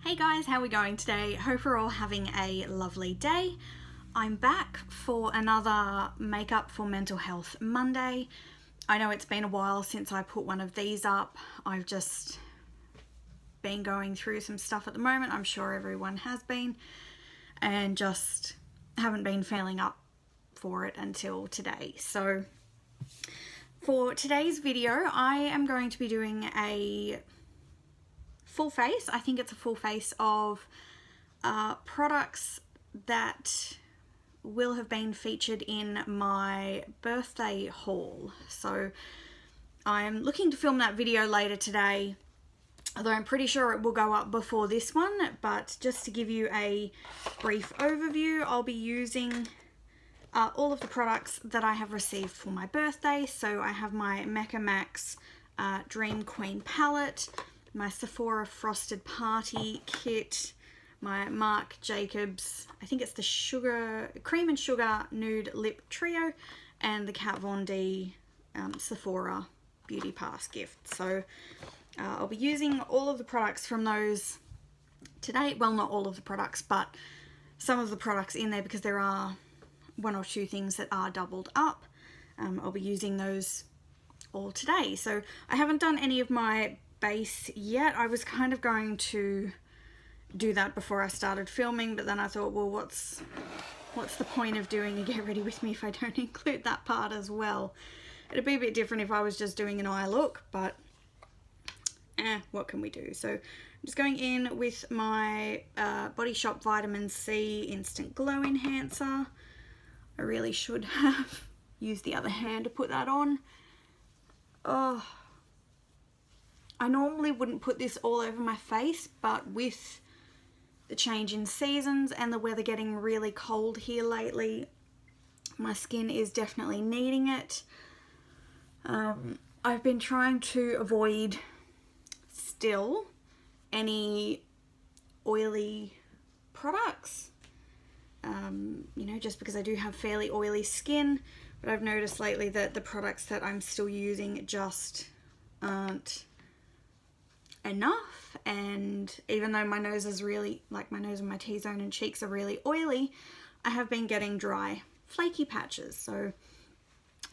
Hey guys, how are we going today? Hope we're all having a lovely day. I'm back for another Makeup for Mental Health Monday. I know it's been a while since I put one of these up. I've just been going through some stuff at the moment. I'm sure everyone has been, and just haven't been feeling up for it until today. So for today's video, I am going to be doing a full face. I think it's a full face of products that will have been featured in my birthday haul. So I'm looking to film that video later today, although I'm pretty sure it will go up before this one. But just to give you a brief overview, I'll be using all of the products that I have received for my birthday. So I have my Mecca Max Dream Queen palette, my Sephora Frosted Party kit, my Marc Jacobs, I think it's the Cream and Sugar Nude Lip Trio, and the Kat Von D Sephora Beauty Pass gift. So I'll be using all of the products from those today. Well, not all of the products, but some of the products in there, because there are one or two things that are doubled up. I'll be using those all today. So I haven't done any of my base yet. I was kind of going to do that before I started filming, but then I thought, well, what's the point of doing a get ready with me if I don't include that part as well? It'd be a bit different if I was just doing an eye look, but what can we do? So I'm just going in with my Body Shop Vitamin C Instant Glow Enhancer. I really should have used the other hand to put that on. Oh, I normally wouldn't put this all over my face, but with the change in seasons and the weather getting really cold here lately, my skin is definitely needing it. I've been trying to avoid still any oily products, you know, just because I do have fairly oily skin, but I've noticed lately that the products that I'm still using just aren't enough. And even though my nose is really, like my nose and my T-zone and cheeks are really oily, I have been getting dry, flaky patches. So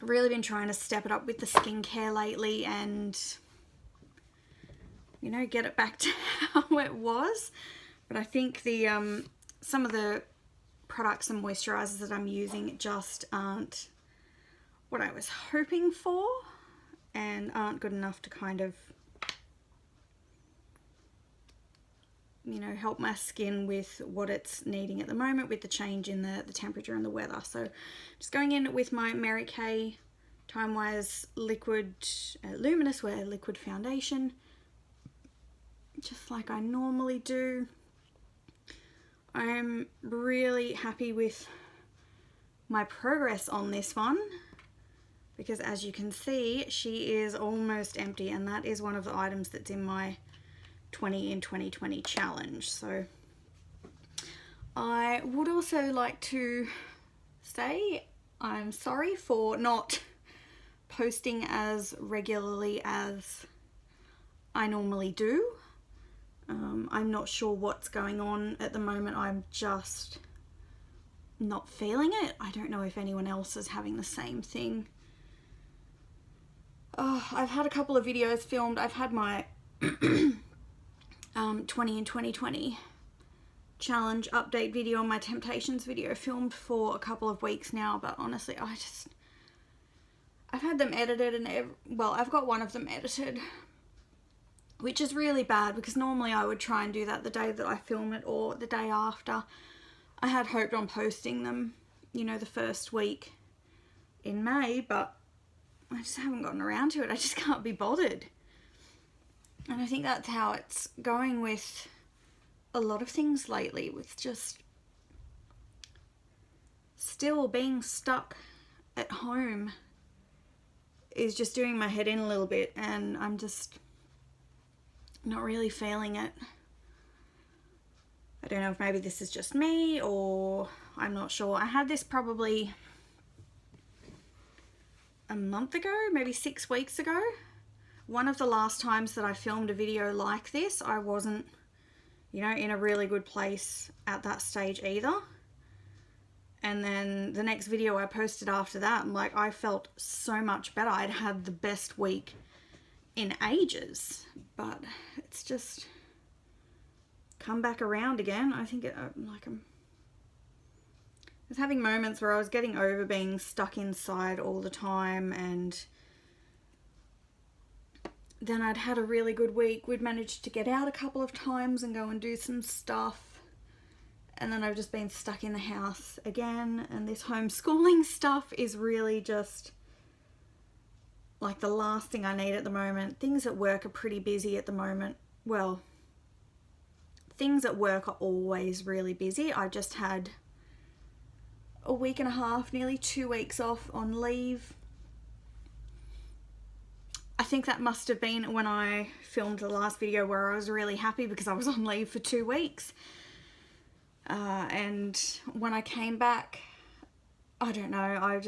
I've really been trying to step it up with the skincare lately and, you know, get it back to how it was. But I think the some of the products and moisturizers that I'm using just aren't what I was hoping for, and aren't good enough to kind of, you know, help my skin with what it's needing at the moment with the change in the temperature and the weather. So just going in with my Mary Kay Time Wise Liquid Luminous Wear Liquid Foundation, just like I normally do. I'm really happy with my progress on this one, because as you can see, she is almost empty, and that is one of the items that's in my 20 in 2020 challenge. So I would also like to say I'm sorry for not posting as regularly as I normally do. I'm not sure what's going on at the moment. I'm just not feeling it. I don't know if anyone else is having the same thing. I've had a couple of videos filmed. I've had my 20 in 2020 challenge update video and my Temptations video filmed for a couple of weeks now, but honestly, I've had them edited and I've got one of them edited, which is really bad, because normally I would try and do that the day that I film it or the day after. I had hoped on posting them, you know, the first week in May, but I just haven't gotten around to it. I just can't be bothered. And I think that's how it's going with a lot of things lately, with just still being stuck at home is just doing my head in a little bit, and I'm just not really feeling it. I don't know if maybe this is just me, or I'm not sure. I had this probably a month ago, maybe 6 weeks ago. One of the last times that I filmed a video like this, I wasn't you know, in a really good place at that stage either. And then the next video I posted after that, I'm like, I felt so much better. I'd had the best week in ages, but it's just come back around again. I think I was having moments where I was getting over being stuck inside all the time, and then I'd had a really good week. We'd managed to get out a couple of times and go and do some stuff, and then I've just been stuck in the house again, and this homeschooling stuff is really just like the last thing I need at the moment. Things at work are pretty busy at the moment. Well, things at work are always really busy. I just had a week and a half, nearly 2 weeks off on leave. I think that must have been when I filmed the last video where I was really happy because I was on leave for 2 weeks. And when I came back, I don't know,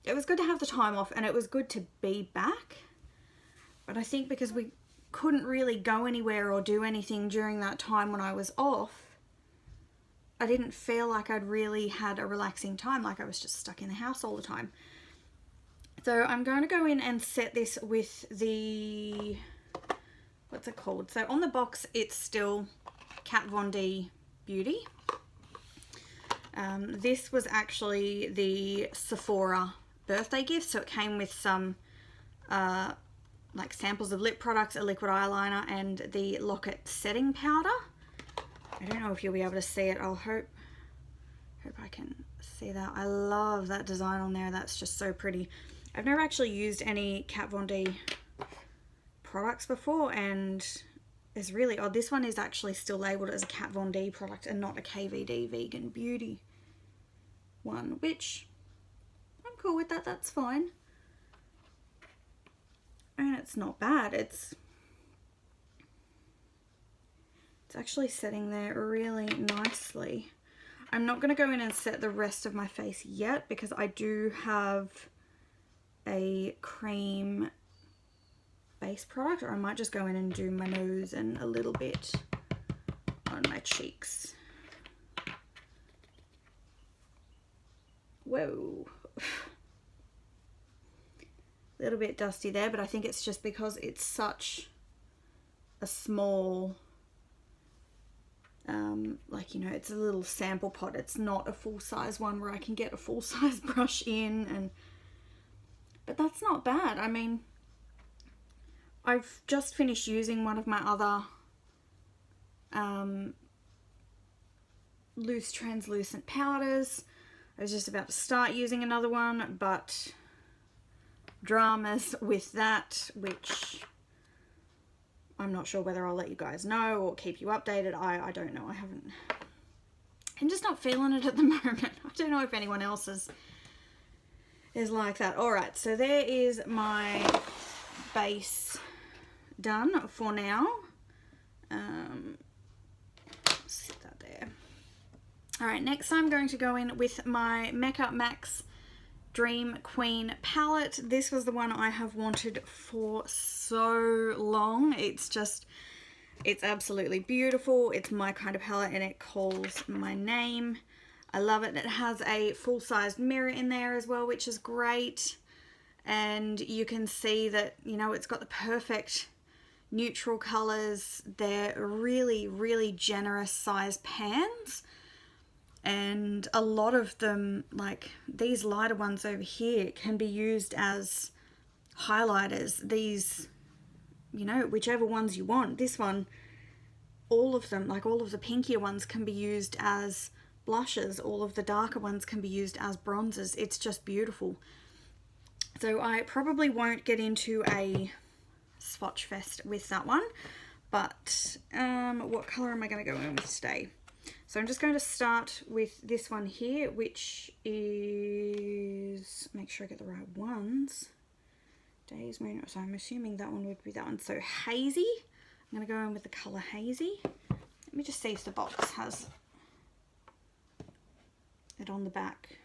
it was good to have the time off, and it was good to be back. But I think because we couldn't really go anywhere or do anything during that time when I was off, I didn't feel like I'd really had a relaxing time, like I was just stuck in the house all the time. So I'm going to go in and set this with the, what's it called? So on the box, it's still Kat Von D Beauty. This was actually the Sephora birthday gift, so it came with some like samples of lip products, a liquid eyeliner, and the Lock-It setting powder. I don't know if you'll be able to see it. I'll hope I can see that. I love that design on there. That's just so pretty. I've never actually used any Kat Von D products before, and it's really odd. This one is actually still labeled as a Kat Von D product and not a KVD Vegan Beauty one, which I'm cool with that. That's fine. And it's not bad. It's actually setting there really nicely. I'm not going to go in and set the rest of my face yet because I do have a cream base product, or I might just go in and do my nose and a little bit on my cheeks. Whoa. A little bit dusty there, but I think it's just because it's such a small, like, you know, it's a little sample pot. It's not a full-size one where I can get a full-size brush in, but that's not bad. I mean, I've just finished using one of my other loose translucent powders. I was just about to start using another one, but dramas with that, which I'm not sure whether I'll let you guys know or keep you updated. I don't know. I'm just not feeling it at the moment. I don't know if anyone else is like that. Alright, so there is my base done for now. Sit that there. Alright, next I'm going to go in with my Makeup Max Dream Queen palette. This was the one I have wanted for so long. It's absolutely beautiful. It's my kind of palette and it calls my name. I love it. It has a full-sized mirror in there as well, which is great. And you can see that, you know, it's got the perfect neutral colors. They're really, really generous size pans. And a lot of them, like these lighter ones over here, can be used as highlighters. These, you know, whichever ones you want. This one, all of them, like all of the pinkier ones can be used as blushes. All of the darker ones can be used as bronzers. It's just beautiful. So I probably won't get into a swatch fest with that one. But what color am I going to go in with today? So I'm just going to start with this one here, which is, make sure I get the right ones. Days Moon, so I'm assuming that one would be that one. So Hazy, I'm going to go in with the colour Hazy. Let me just see if the box has it on the back.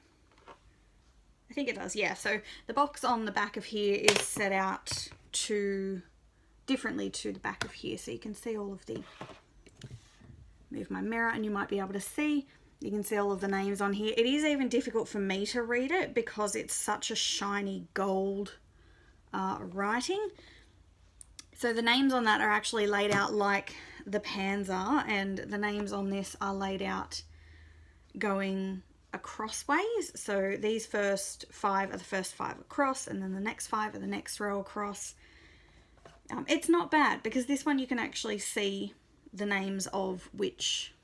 I think it does, yeah. So the box on the back of here is set out differently to the back of here, so you can see all of the move my mirror and you might be able to see. You can see all of the names on here. It is even difficult for me to read it because it's such a shiny gold writing. So the names on that are actually laid out like the pans are, and the names on this are laid out going across ways. So these first 5 are the first 5 across, and then the next 5 are the next row across. It's not bad because this one you can actually see the names of which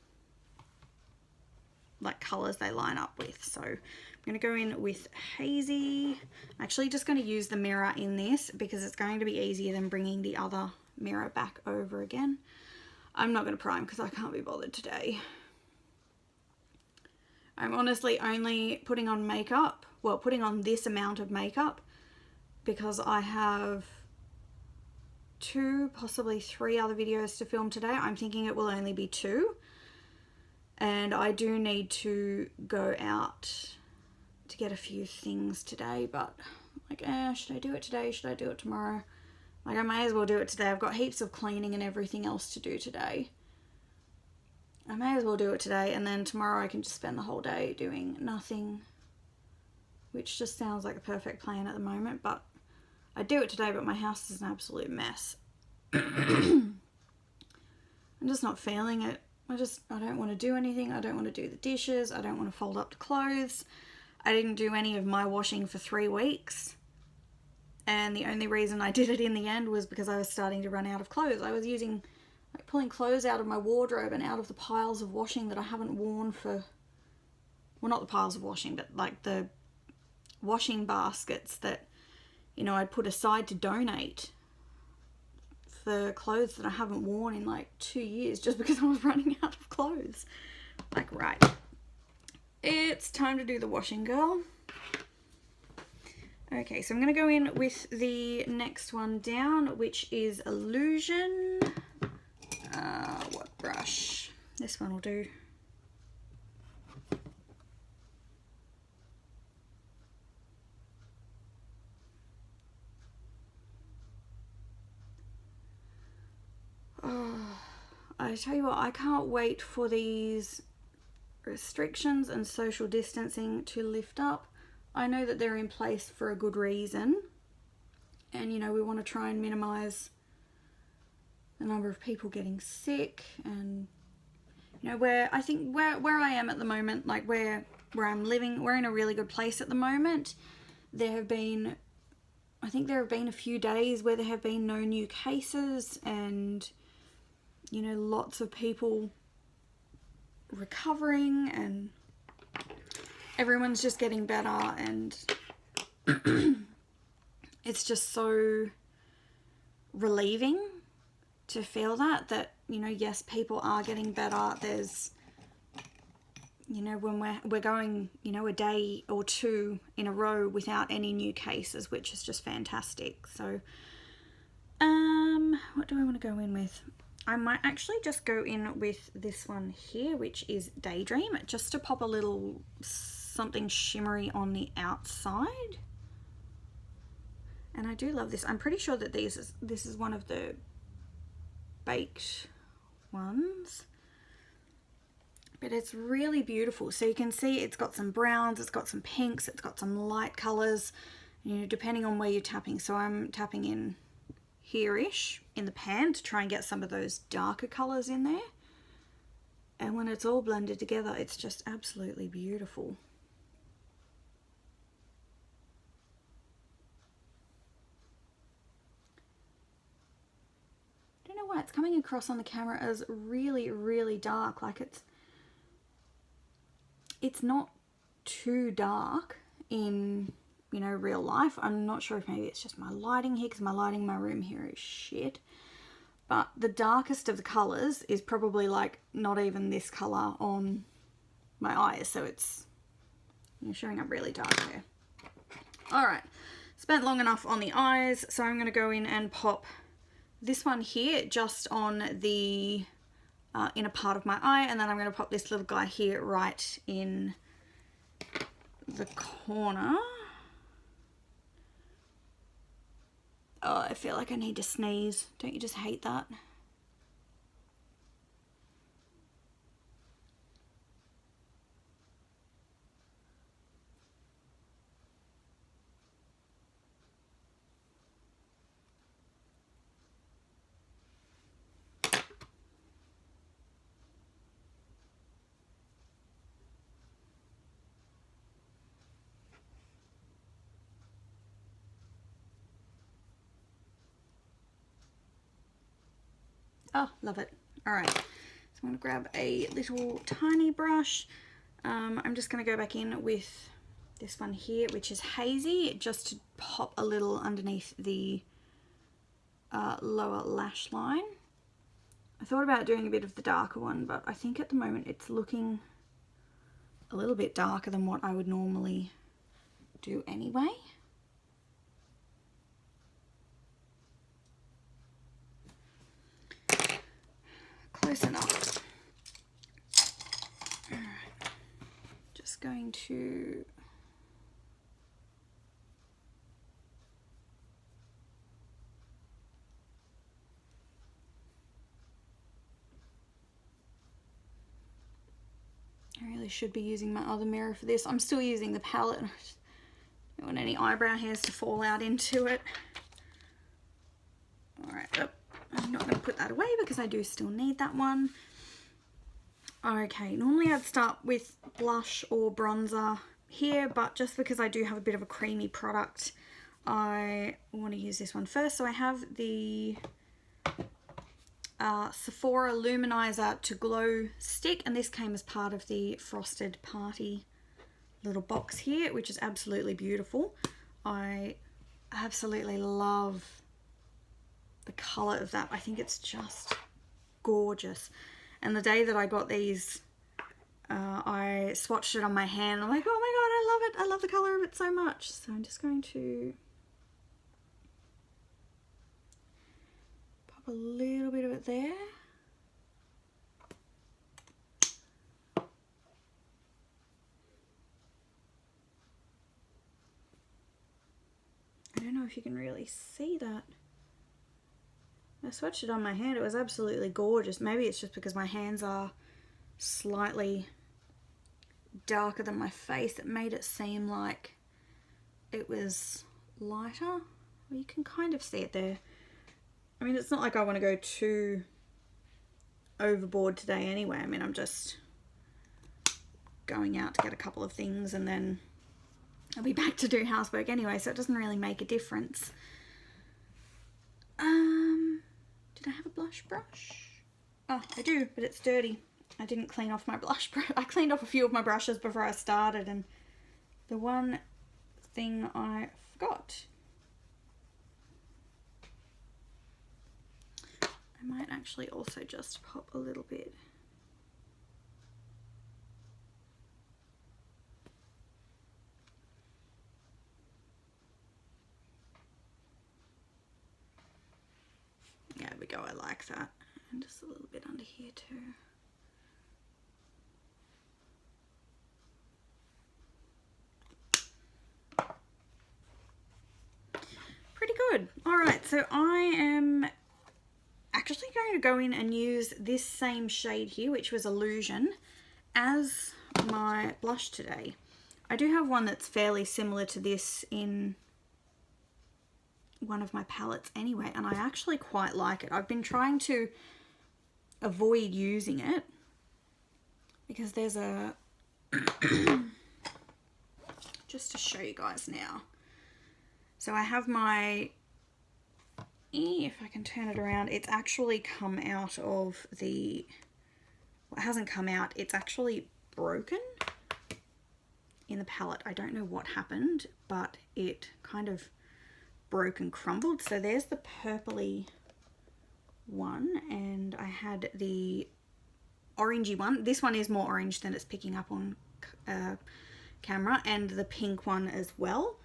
like colors they line up with. So I'm going to go in with Hazy. I'm actually just going to use the mirror in this because it's going to be easier than bringing the other mirror back over again. I'm not going to prime because I can't be bothered today. I'm honestly only putting on makeup, well, putting on this amount of makeup because I have 2, possibly 3 other videos to film today. I'm thinking it will only be 2. And I do need to go out to get a few things today, but like, should I do it today? Should I do it tomorrow? Like, I may as well do it today. I've got heaps of cleaning and everything else to do today. I may as well do it today, and then tomorrow I can just spend the whole day doing nothing, which just sounds like a perfect plan at the moment, but I do it today, but my house is an absolute mess. I'm just not feeling it. I don't want to do anything. I don't want to do the dishes. I don't want to fold up the clothes. I didn't do any of my washing for 3 weeks. And the only reason I did it in the end was because I was starting to run out of clothes. I was pulling clothes out of my wardrobe and out of the piles of washing that I haven't worn for, well, not the piles of washing, but like the washing baskets that, you know, I'd put aside to donate for clothes that I haven't worn in like 2 years just because I was running out of clothes. Like, right, it's time to do the washing, girl. Okay, so I'm going to go in with the next one down, which is Illusion. What brush? This one will do. I tell you what, I can't wait for these restrictions and social distancing to lift up. I know that they're in place for a good reason, and you know, we want to try and minimize the number of people getting sick, and you know, where I think where I am at the moment, like where I'm living, we're in a really good place at the moment. I think there have been a few days where there have been no new cases, and you know, lots of people recovering, and everyone's just getting better, and it's just so relieving to feel that, you know, yes, people are getting better. There's, you know, when we're going, you know, a day or 2 in a row without any new cases, which is just fantastic. So, what do I want to go in with? I might actually just go in with this one here, which is Daydream, just to pop a little something shimmery on the outside. And I do love this. I'm pretty sure that this is one of the baked ones. But it's really beautiful. So you can see it's got some browns, it's got some pinks, it's got some light colours, you know, depending on where you're tapping. So I'm tapping in here-ish in the pan to try and get some of those darker colours in there. And when it's all blended together, it's just absolutely beautiful. I don't know why it's coming across on the camera as really, really dark. Like it's not too dark in, you know, real life. I'm not sure if maybe it's just my lighting here, because my lighting in my room here is shit. But the darkest of the colours is probably like not even this colour on my eyes. So it's, you know, showing up really dark there. Alright, spent long enough on the eyes. So I'm going to go in and pop this one here just on the inner part of my eye. And then I'm going to pop this little guy here right in the corner. Oh, I feel like I need to sneeze. Don't you just hate that? Oh, love it. All right, so I'm going to grab a little tiny brush. I'm just going to go back in with this one here, which is hazy, just to pop a little underneath the lower lash line. I thought about doing a bit of the darker one, but I think at the moment it's looking a little bit darker than what I would normally do anyway. Close enough. All right. Just going to I really should be using my other mirror for this. I'm still using the palette. I just don't want any eyebrow hairs to fall out into it. Alright, I'm not going to put that away because I do still need that one. Okay, normally I'd start with blush or bronzer here, but just because I do have a bit of a creamy product, I want to use this one first. So I have the Sephora Luminizer to Glow stick, and this came as part of the Frosted Party little box here, which is absolutely beautiful. I absolutely love the colour of that. I think it's just gorgeous. And the day that I got these, I swatched it on my hand. I'm like, oh my god, I love it. I love the colour of it so much. So I'm just going to pop a little bit of it there. I don't know if you can really see that. I swatched it on my hand. It was absolutely gorgeous. Maybe it's just because my hands are slightly darker than my face. It made it seem like it was lighter. Well, you can kind of see it there. I mean, it's not like I want to go too overboard today anyway. I mean, I'm just going out to get a couple of things and then I'll be back to do housework anyway, so it doesn't really make a difference. Did I have a blush brush? Oh, I do, but it's dirty. I didn't clean off my blush brush. I cleaned off a few of my brushes before I started, and the one thing I forgot. I might actually also just pop a little bit. There we go, I like that. And just a little bit under here too. Pretty good. Alright, so I am actually going to go in and use this same shade here, which was Illusion, as my blush today. I do have one that's fairly similar to this in one of my palettes anyway, and I actually quite like it. I've been trying to avoid using it because there's a just to show you guys now. So I have my, if I can turn it around, it's actually come out of the, well, it hasn't come out, it's actually broken in the palette. I don't know what happened, but it kind of broke and crumbled. So there's the purpley one, and I had the orangey one. This one is more orange than it's picking up on camera, and the pink one as well.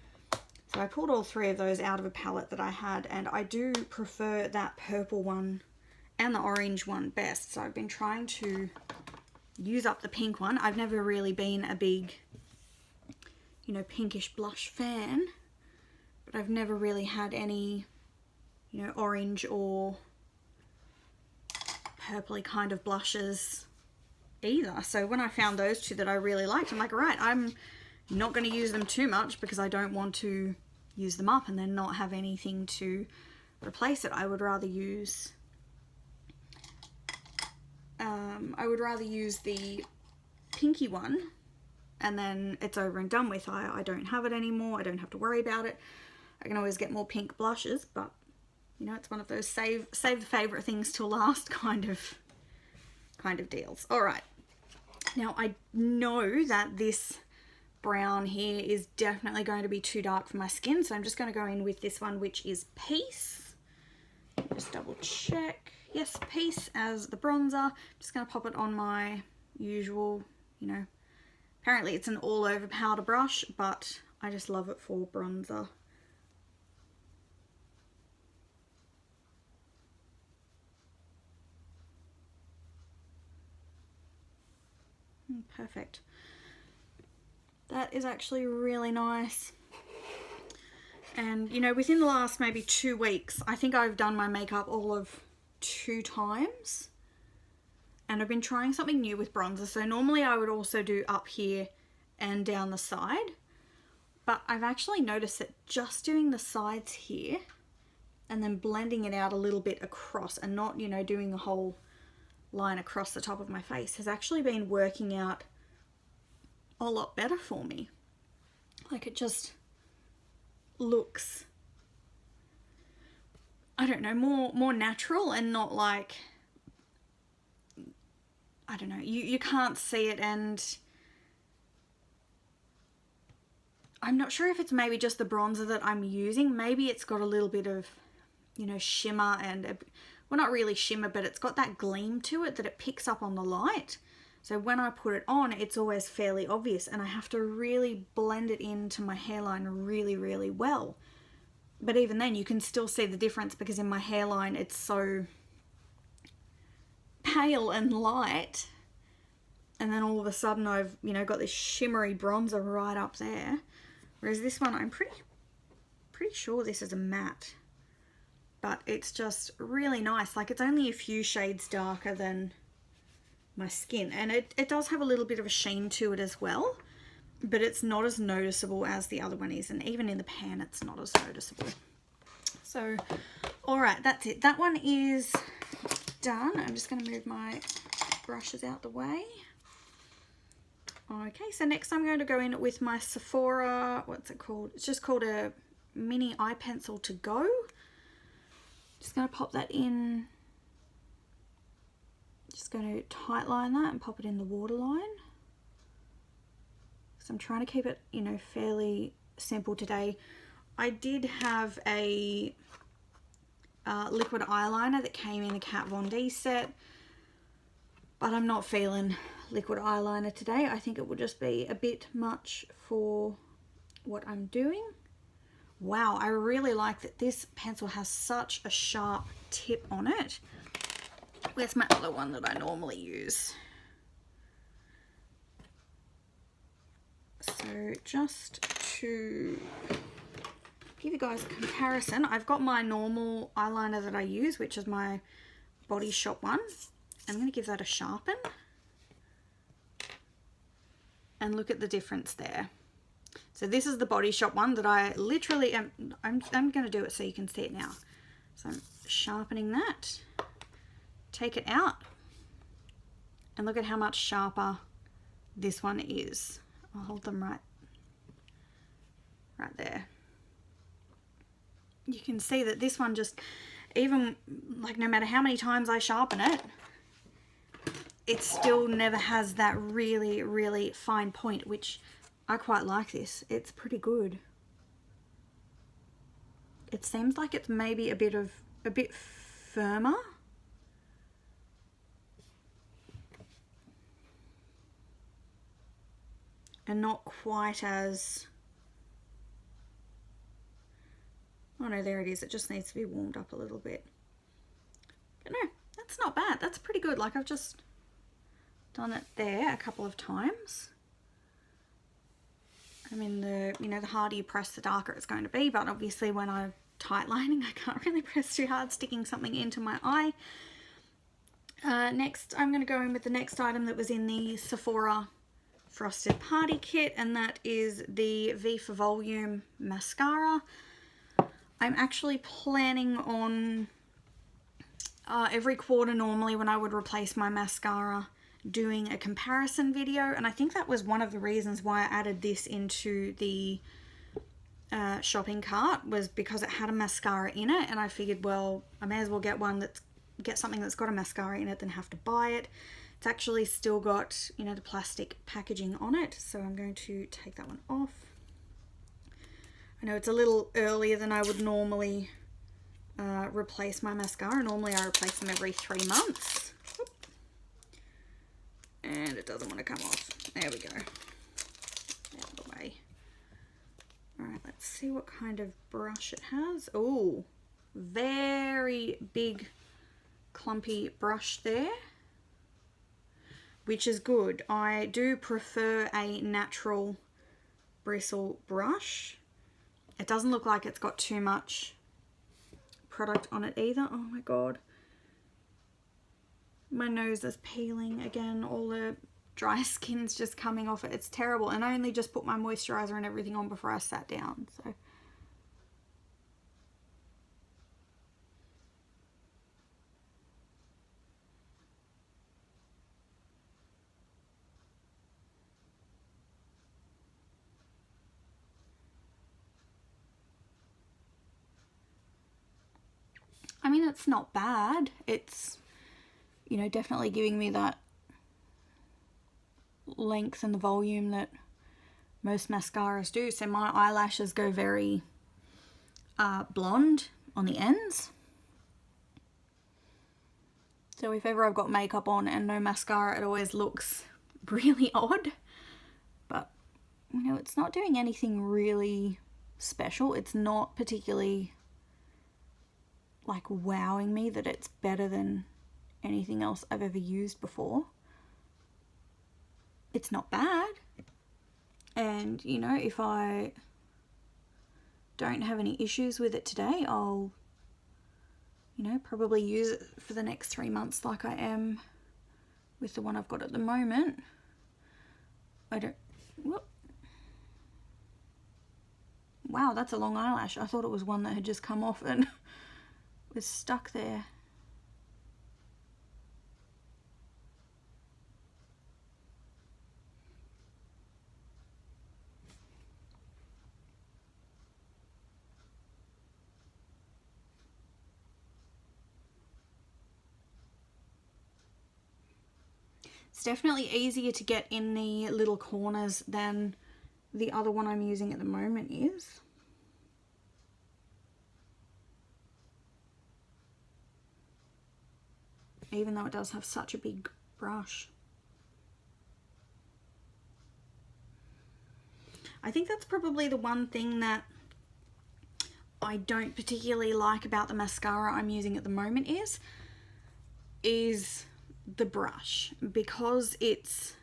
So I pulled all three of those out of a palette that I had, and I do prefer that purple one and the orange one best. So I've been trying to use up the pink one. I've never really been a big, you know, pinkish blush fan, but I've never really had any, you know, orange or purpley kind of blushes either. So when I found those two that I really liked, I'm like, right, I'm not going to use them too much because I don't want to use them up and then not have anything to replace it. I would rather use the pinky one, and then it's over and done with. I don't have it anymore. I don't have to worry about it. I can always get more pink blushes, but You know, it's one of those save the favorite things till last kind of deals. All right. Now I know that this brown here is definitely going to be too dark for my skin, so I'm just going to go in with this one, which is Peace. Just double check. Yes, Peace as the bronzer. I'm just going to pop it on my usual, you know, apparently it's an all over powder brush, but I just love it for bronzer. Perfect. That is actually really nice. And you know, within the last maybe 2 weeks, I think I've done my makeup all of 2 times. And I've been trying something new with bronzer. So normally I would also do up here and down the side. But I've actually noticed that just doing the sides here and then blending it out a little bit across and not, you know, doing the whole line across the top of my face has actually been working out a lot better for me. Like, it just looks, I don't know, more natural and not like, I don't know, you can't see it, and I'm not sure if it's maybe just the bronzer that I'm using. Maybe it's got a little bit of, you know, shimmer and well, not really shimmer, but it's got that gleam to it that it picks up on the light. So when I put it on, it's always fairly obvious, and I have to really blend it into my hairline really, really well. But even then, you can still see the difference, because in my hairline, it's so pale and light. And then all of a sudden, I've, you know, got this shimmery bronzer right up there. Whereas this one, I'm pretty sure this is a matte. But it's just really nice. Like, it's only a few shades darker than my skin, and it does have a little bit of a sheen to it as well, but it's not as noticeable as the other one is, and even in the pan it's not as noticeable. So all right, that's it. That one is done. I'm just going to move my brushes out the way. Okay, so next I'm going to go in with my Sephora, what's it called? It's just called a mini eye pencil to go. Just going to pop that in. Just going to tight line that and pop it in the waterline. So I'm trying to keep it, you know, fairly simple today. I did have a liquid eyeliner that came in the Kat Von D set, but I'm not feeling liquid eyeliner today. I think it will just be a bit much for what I'm doing. Wow, I really like that this pencil has such a sharp tip on it. Where's my other one that I normally use? So just to give you guys a comparison, I've got my normal eyeliner that I use, which is my Body Shop one. I'm going to give that a sharpen. And look at the difference there. So this is the Body Shop one that I literally am, I'm going to do it so you can see it now. So I'm sharpening that. Take it out. And look at how much sharper this one is. I'll hold them right there. You can see that this one just, even like no matter how many times I sharpen it, it still never has that really, really fine point, which I quite like this. It's pretty good. It seems like it's maybe a bit firmer. And not quite as, oh no, there it is. It just needs to be warmed up a little bit. But no, that's not bad. That's pretty good. Like, I've just done it there a couple of times. I mean, the harder you press, the darker it's going to be. But obviously when I'm tight lining, I can't really press too hard, sticking something into my eye. Next, I'm going to go in with the next item that was in the Sephora Frosted Party Kit, and that is the V for Volume mascara. I'm actually planning on every quarter normally when I would replace my mascara doing a comparison video, and I think that was one of the reasons why I added this into the shopping cart was because it had a mascara in it, and I figured, well, I may as well get something that's got a mascara in it than have to buy it. It's actually still got, you know, the plastic packaging on it, so I'm going to take that one off. I know it's a little earlier than I would normally replace my mascara. Normally I replace them every 3 months. And it doesn't want to come off. There we go. Out of the way. Alright, let's see what kind of brush it has. Oh, very big clumpy brush there, which is good. I do prefer a natural bristle brush. It doesn't look like it's got too much product on it either. Oh my god. My nose is peeling again. All the dry skin's just coming off it. It's terrible. And I only just put my moisturizer and everything on before I sat down. So I mean, it's not bad. It's, you know, definitely giving me that length and the volume that most mascaras do. So my eyelashes go very blonde on the ends. So if ever I've got makeup on and no mascara, it always looks really odd. But, you know, it's not doing anything really special. It's not particularly like wowing me that it's better than anything else I've ever used before. It's not bad. And, you know, if I don't have any issues with it today, I'll, you know, probably use it for the next 3 months like I am with the one I've got at the moment. Whoop. Wow, that's a long eyelash. I thought it was one that had just come off and was stuck there. It's definitely easier to get in the little corners than the other one I'm using at the moment is. Even though it does have such a big brush. I think that's probably the one thing that I don't particularly like about the mascara I'm using at the moment is the brush, because it's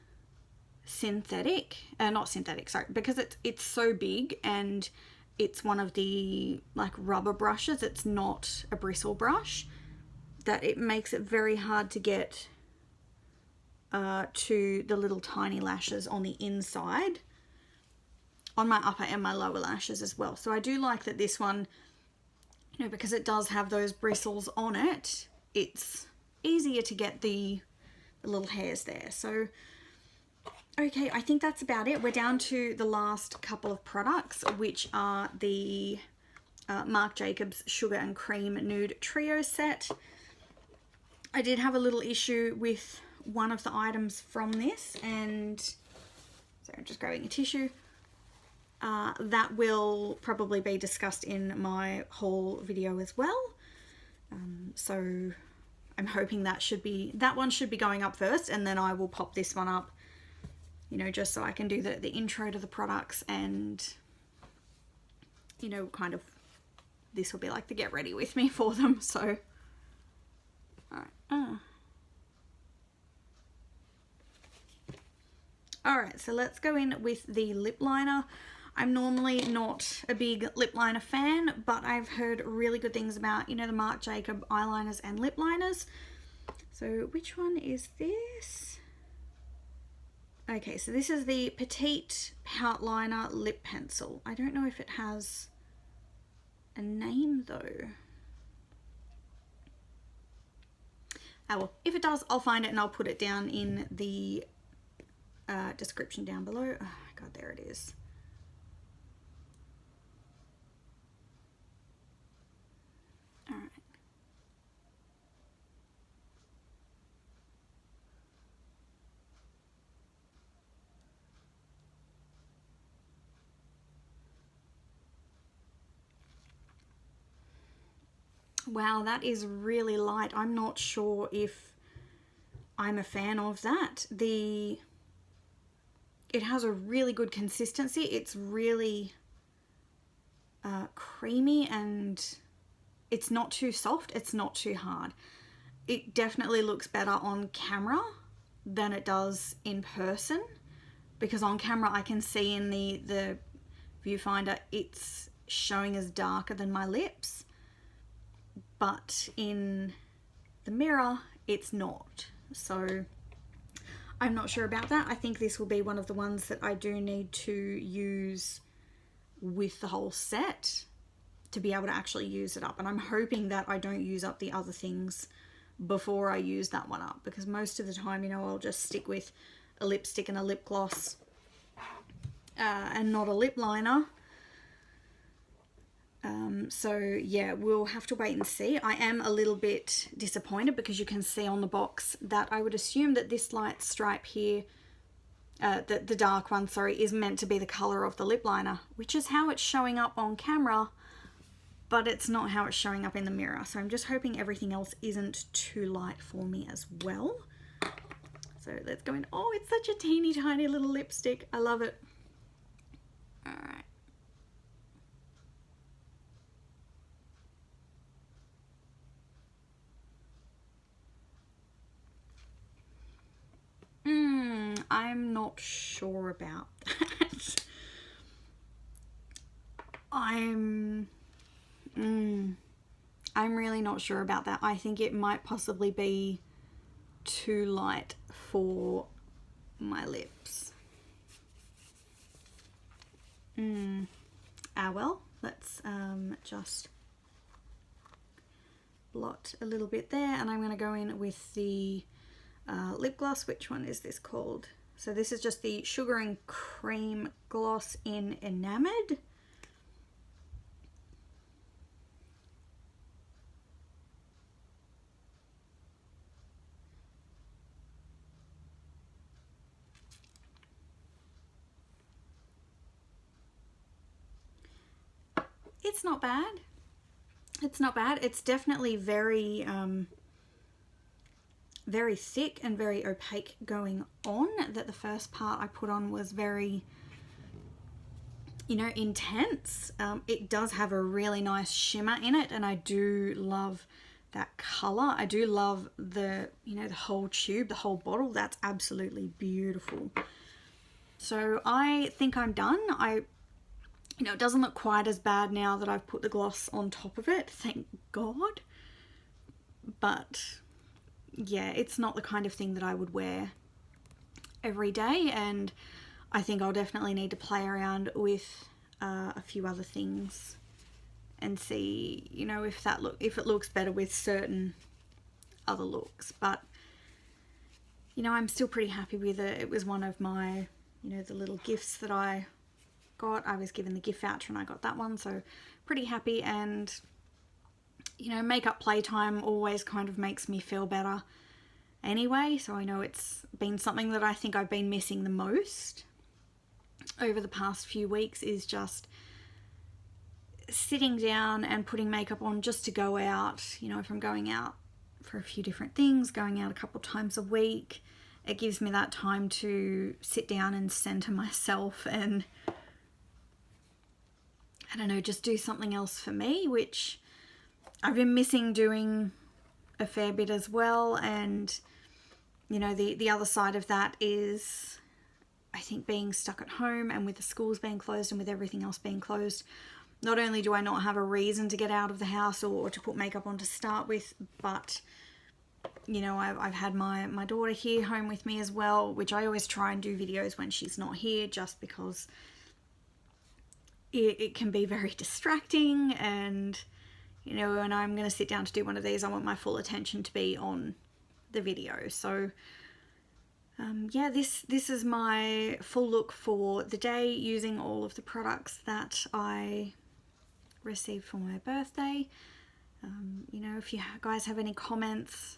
synthetic, not synthetic, sorry, because it's so big and it's one of the like rubber brushes, it's not a bristle brush, that it makes it very hard to get to the little tiny lashes on the inside, on my upper and my lower lashes as well. So I do like that this one, you know, because it does have those bristles on it, it's easier to get the little hairs there. So okay, I think that's about it. We're down to the last couple of products, which are the Marc Jacobs Sugar and Cream Nude Trio Set. I did have a little issue with one of the items from this, and so I'm just grabbing a tissue. That will probably be discussed in my haul video as well. So I'm hoping that one should be going up first, and then I will pop this one up, you know, just so I can do the intro to the products, and, you know, kind of, this will be like the get ready with me for them. So, Alright, so let's go in with the lip liner. I'm normally not a big lip liner fan, but I've heard really good things about, you know, the Marc Jacobs eyeliners and lip liners. So which one is this? Okay, so this is the Petite Pout Liner Lip Pencil. I don't know if it has a name though. Oh well, if it does, I'll find it and I'll put it down in the description down below. Oh my god, there it is. Wow, that is really light. I'm not sure if I'm a fan of that. It has a really good consistency. It's really creamy, and it's not too soft. It's not too hard. It definitely looks better on camera than it does in person, because on camera I can see in the viewfinder it's showing as darker than my lips, but in the mirror it's not. So I'm not sure about that. I think this will be one of the ones that I do need to use with the whole set to be able to actually use it up, and I'm hoping that I don't use up the other things before I use that one up, because most of the time, you know, I'll just stick with a lipstick and a lip gloss and not a lip liner. So yeah, we'll have to wait and see. I am a little bit disappointed because you can see on the box that I would assume that this light stripe here, the dark one, sorry, is meant to be the color of the lip liner, which is how it's showing up on camera, but it's not how it's showing up in the mirror. So I'm just hoping everything else isn't too light for me as well. So let's go in. Oh, it's such a teeny tiny little lipstick. I love it. All right. I'm not sure about that. I'm really not sure about that. I think it might possibly be too light for my lips. Well, let's just blot a little bit there, and I'm going to go in with the lip gloss. Which one is this called? So this is just the Sugar and Cream Gloss in Enamored. It's not bad. It's not bad. It's definitely very very thick and very opaque going on. That the first part I put on was very, you know, intense. It does have a really nice shimmer in it, and I do love that color. I do love the, you know, the whole tube, the whole bottle. That's absolutely beautiful. So I think I'm done. You know, it doesn't look quite as bad now that I've put the gloss on top of it, thank God. But yeah, it's not the kind of thing that I would wear every day, and I think I'll definitely need to play around with a few other things and see, you know, if it looks better with certain other looks. But you know, I'm still pretty happy with it. It was one of my, you know, the little gifts that I got. I was given the gift voucher and I got that one, so pretty happy. And you know, makeup playtime always kind of makes me feel better anyway, so I know it's been something that I think I've been missing the most over the past few weeks, is just sitting down and putting makeup on just to go out. You know, if I'm going out for a few different things, going out a couple times a week, it gives me that time to sit down and center myself and, I don't know, just do something else for me, which I've been missing doing a fair bit as well. And you know, the other side of that is, I think, being stuck at home, and with the schools being closed and with everything else being closed, not only do I not have a reason to get out of the house or to put makeup on to start with, but you know, I've had my daughter here home with me as well, which I always try and do videos when she's not here, just because it can be very distracting. And you know, when I'm going to sit down to do one of these, I want my full attention to be on the video. So yeah, this is my full look for the day, using all of the products that I received for my birthday. You know, if you guys have any comments,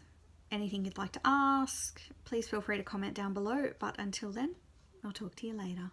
anything you'd like to ask, please feel free to comment down below. But until then, I'll talk to you later.